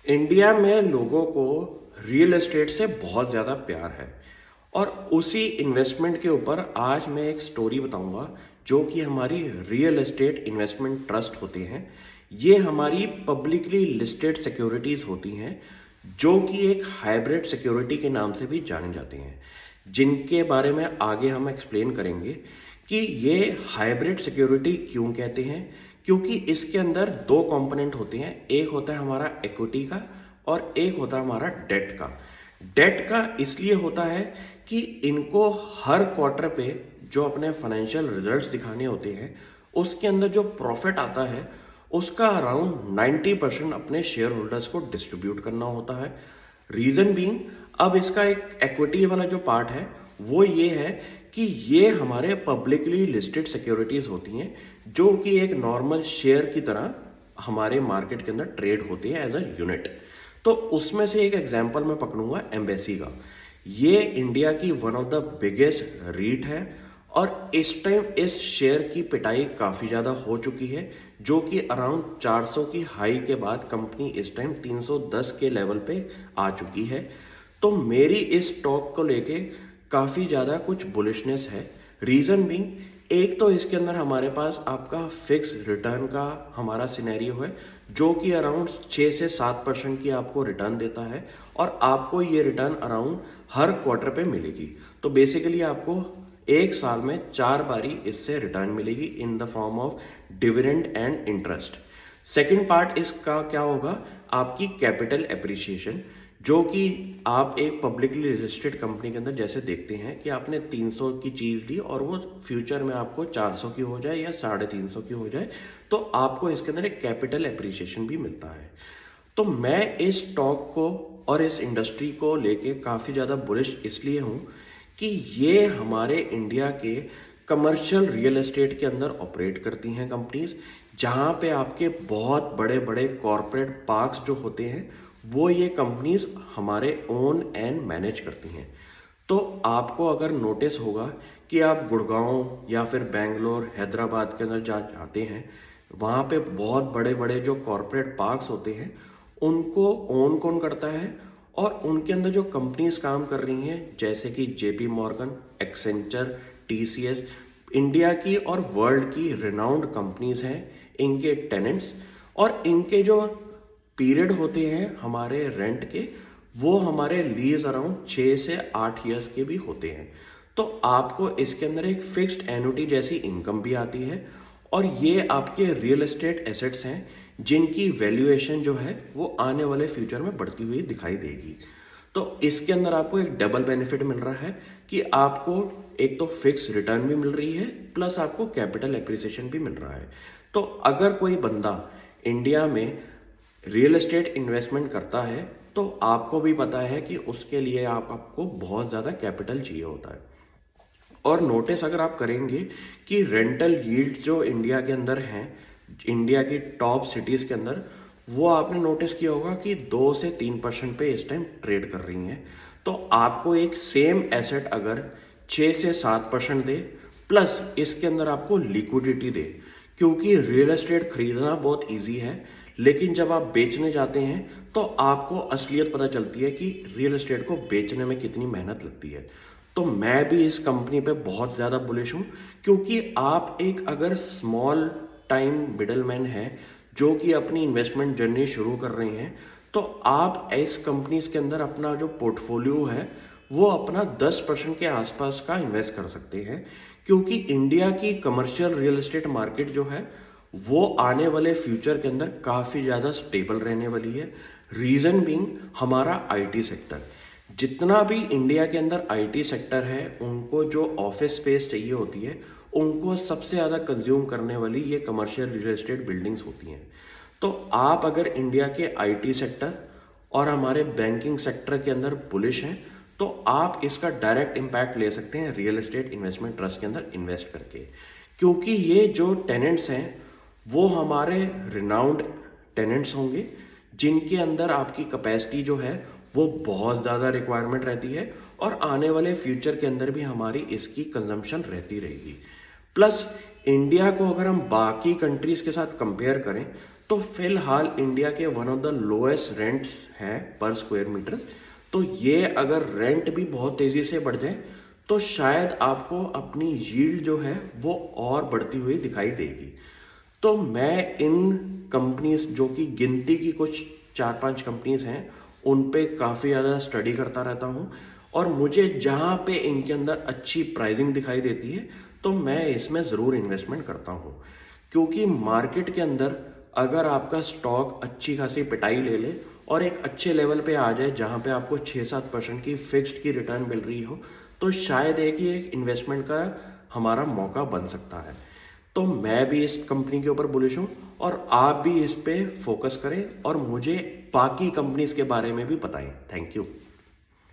India में लोगों को रियल एस्टेट से बहुत ज़्यादा प्यार है और उसी इन्वेस्टमेंट के ऊपर आज मैं एक स्टोरी बताऊंगा जो कि हमारी रियल एस्टेट इन्वेस्टमेंट ट्रस्ट होते हैं। ये हमारी पब्लिकली लिस्टेड सिक्योरिटीज़ होती हैं जो कि एक हाइब्रिड सिक्योरिटी के नाम से भी जाने जाते हैं, जिनके बारे में आगे हम एक्सप्लेन करेंगे कि ये हाइब्रिड सिक्योरिटी क्यों कहते हैं। क्योंकि इसके अंदर दो कंपोनेंट होते हैं, एक होता है हमारा इक्विटी का और एक होता है हमारा डेट का। डेट का इसलिए होता है कि इनको हर क्वार्टर पे जो अपने फाइनेंशियल रिजल्ट्स दिखाने होते हैं उसके अंदर जो प्रॉफिट आता है उसका अराउंड 90% अपने शेयर होल्डर्स को डिस्ट्रीब्यूट करना होता है। रीजन बीइंग, अब इसका एक इक्विटी वाला जो पार्ट है वो ये है कि ये हमारे पब्लिकली लिस्टेड सिक्योरिटीज होती हैं जो कि एक नॉर्मल शेयर की तरह हमारे मार्केट के अंदर ट्रेड होती है एज अ यूनिट। तो उसमें से एक एग्जांपल मैं पकड़ूंगा एम्बेसी का। ये इंडिया की one of the biggest REIT है और इस टाइम इस शेयर की पिटाई काफ़ी ज़्यादा हो चुकी है, जो कि अराउंड 400 की हाई के बाद कंपनी इस टाइम 310 के लेवल पे आ चुकी है। तो मेरी इस स्टॉक को लेके काफ़ी ज़्यादा कुछ बुलिशनेस है। रीज़न भी, एक तो इसके अंदर हमारे पास आपका फिक्स रिटर्न का हमारा सिनेरियो है जो कि अराउंड 6 से 7% की आपको रिटर्न देता है और आपको ये रिटर्न अराउंड हर क्वार्टर पे मिलेगी। तो बेसिकली आपको एक साल में 4 बारी इससे रिटर्न मिलेगी in the form of dividend and interest. Second part इसका क्या होगा, आपकी कैपिटल एप्रिसिएशन, जो कि आप एक पब्लिकली लिस्टेड कंपनी के अंदर जैसे देखते हैं कि आपने 300 की चीज़ ली और वो फ्यूचर में आपको 400 की हो जाए या 350 की हो जाए तो आपको इसके अंदर एक कैपिटल एप्रिसिएशन भी मिलता है। तो मैं इस स्टॉक को और इस इंडस्ट्री को लेके काफ़ी ज़्यादा बुलिश इसलिए हूँ कि ये हमारे इंडिया के कमर्शियल रियल एस्टेट के अंदर ऑपरेट करती हैं कंपनीज, जहाँ पे आपके बहुत बड़े बड़े कॉरपोरेट पार्क्स जो होते हैं वो ये कंपनीज हमारे ओन एंड मैनेज करती हैं। तो आपको अगर नोटिस होगा कि आप गुड़गांव या फिर बेंगलोर हैदराबाद के अंदर जाते हैं, वहाँ पे बहुत बड़े बड़े जो कॉरपोरेट पार्क्स होते हैं उनको ओन कौन करता है और उनके अंदर जो कंपनीज काम कर रही हैं जैसे कि JP Morgan, Accenture, TCS, India की और वर्ल्ड की रिनाउंड कंपनीज हैं, इनके टेनेंट्स और इनके जो पीरियड होते हैं हमारे रेंट के, वो हमारे लीज अराउंड 6 से 8 ईयर्स के भी होते हैं। तो आपको इसके अंदर एक फिक्स्ड एन्युटी जैसी इनकम भी आती है और ये आपके रियल एस्टेट एसेट्स हैं जिनकी वैल्यूएशन जो है वो आने वाले फ्यूचर में बढ़ती हुई दिखाई देगी। तो इसके अंदर आपको एक डबल बेनिफिट मिल रहा है कि आपको एक तो फिक्स रिटर्न भी मिल रही है प्लस आपको कैपिटल एप्रिसिएशन भी मिल रहा है। तो अगर कोई बंदा इंडिया में रियल एस्टेट इन्वेस्टमेंट करता है तो आपको भी पता है कि उसके लिए आपको बहुत ज़्यादा कैपिटल चाहिए होता है। और नोटिस अगर आप करेंगे कि रेंटल यील्ड जो इंडिया के अंदर हैं, इंडिया की टॉप सिटीज़ के अंदर, वो आपने नोटिस किया होगा कि 2 से 3% पे इस टाइम ट्रेड कर रही हैं। तो आपको एक सेम एसेट अगर 6 से 7% दे प्लस इसके अंदर आपको लिक्विडिटी दे, क्योंकि रियल एस्टेट खरीदना बहुत ईजी है लेकिन जब आप बेचने जाते हैं तो आपको असलियत पता चलती है कि रियल एस्टेट को बेचने में कितनी मेहनत लगती है। तो मैं भी इस कंपनी पे बहुत ज़्यादा बुलिश हूँ क्योंकि आप एक अगर स्मॉल टाइम मिडलमैन है जो कि अपनी इन्वेस्टमेंट जर्नी शुरू कर रहे हैं तो आप इस कंपनीज के अंदर अपना जो पोर्टफोलियो है वो अपना 10% के आसपास का इन्वेस्ट कर सकते हैं, क्योंकि इंडिया की कमर्शियल रियल एस्टेट मार्केट जो है वो आने वाले फ्यूचर के अंदर काफ़ी ज़्यादा स्टेबल रहने वाली है। रीज़न बीइंग, हमारा आईटी सेक्टर, जितना भी इंडिया के अंदर आईटी सेक्टर है उनको जो ऑफिस स्पेस चाहिए होती है उनको सबसे ज़्यादा कंज्यूम करने वाली ये कमर्शियल रियल एस्टेट बिल्डिंग्स होती हैं। तो आप अगर इंडिया के आईटी सेक्टर और हमारे बैंकिंग सेक्टर के अंदर बुलिश हैं तो आप इसका डायरेक्ट इम्पैक्ट ले सकते हैं रियल एस्टेट इन्वेस्टमेंट ट्रस्ट के अंदर इन्वेस्ट करके, क्योंकि ये जो टेनेंट्स हैं वो हमारे रिनाउंड टेनेंट्स होंगे जिनके अंदर आपकी कैपेसिटी जो है वो बहुत ज़्यादा रिक्वायरमेंट रहती है और आने वाले फ्यूचर के अंदर भी हमारी इसकी कंजम्पशन रहती रहेगी। प्लस इंडिया को अगर हम बाकी कंट्रीज़ के साथ कंपेयर करें तो फिलहाल इंडिया के one of the lowest rents हैं पर स्क्वायर मीटर। तो ये अगर रेंट भी बहुत तेज़ी से बढ़ जाए तो शायद आपको अपनी यील्ड जो है वो और बढ़ती हुई दिखाई देगी। तो मैं इन कंपनीज जो कि गिनती की कुछ 4-5 कंपनीज हैं उन पे काफ़ी ज़्यादा स्टडी करता रहता हूँ, और मुझे जहाँ पे इनके अंदर अच्छी प्राइसिंग दिखाई देती है तो मैं इसमें ज़रूर इन्वेस्टमेंट करता हूँ। क्योंकि मार्केट के अंदर अगर आपका स्टॉक अच्छी खासी पिटाई ले ले और एक अच्छे लेवल पे आ जाए जहाँ पे आपको 6-7% की फिक्स्ड की रिटर्न मिल रही हो, तो शायद एक इन्वेस्टमेंट का हमारा मौका बन सकता है। तो मैं भी इस कंपनी के ऊपर बुलिश हूँ, और आप भी इस पे फोकस करें और मुझे बाकी कंपनीज के बारे में भी बताएं। Thank you.